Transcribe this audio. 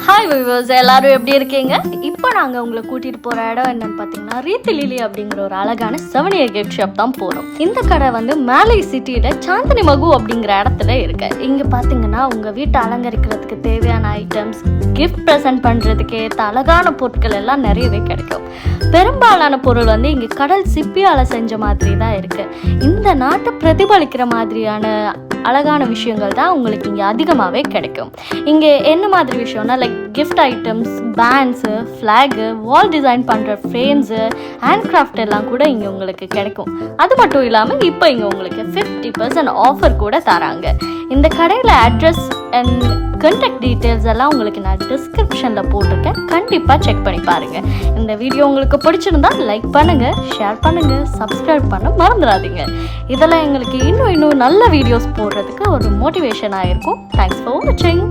Hi viewers, எல்லாரும் எப்படி இருக்கீங்க? இப்போ நாங்கள் உங்களை கூட்டிகிட்டு போகிற இடம் என்னன்னு பார்த்தீங்கன்னா ரீத்தி லிலி அப்படிங்கிற ஒரு அழகான 7 கிஃப்ட் ஷாப் தான் போகிறோம். இந்த கடை வந்து மேலை சிட்டியில் சாந்தினி மகு அப்படிங்கிற இடத்துல இருக்கு. இங்கே பார்த்தீங்கன்னா உங்கள் வீட்டை அலங்கரிக்கிறதுக்கு தேவையான ஐட்டம்ஸ், கிஃப்ட் ப்ரெசென்ட் பண்ணுறதுக்கு ஏற்ற அழகான பொருட்கள் எல்லாம் நிறையவே கிடைக்கும். பெரும்பாலான பொருள் வந்து இங்கே கடல் சிப்பியால் செஞ்ச மாதிரி தான் இருக்குது. இந்த நாட்டை பிரதிபலிக்கிற மாதிரியான அழகான விஷயங்கள் தான் உங்களுக்கு இங்கே அதிகமாகவே கிடைக்கும். இங்கே என்ன மாதிரி விஷயம்னா like gift items, bands, flag, வால் டிசைன் பண்ணுற ஃப்ரேம்ஸு, ஹேண்ட் கிராஃப்ட் எல்லாம் கூட இங்கே உங்களுக்கு கிடைக்கும். அது மட்டும் இல்லாமல் இப்போ இங்கே உங்களுக்கு 50% ஆஃபர் கூட தராங்க. இந்த கடையில் அட்ரஸ் அண்ட் கான்டாக்ட் டீட்டெயில்ஸ் எல்லாம் உங்களுக்கு நான் டிஸ்கிரிப்ஷனில் போட்டிருக்கேன். கண்டிப்பாக செக் பண்ணி பாருங்கள். இந்த வீடியோ உங்களுக்கு பிடிச்சிருந்தா லைக் பண்ணுங்கள், ஷேர் பண்ணுங்கள், சப்ஸ்கிரைப் பண்ண மறந்துடாதீங்க. இதெல்லாம் எங்களுக்கு இன்னும் நல்ல வீடியோஸ் போடுறதுக்கு ஒரு மோட்டிவேஷனாக இருக்கும். தேங்க்ஸ் ஃபார் வாட்சிங்.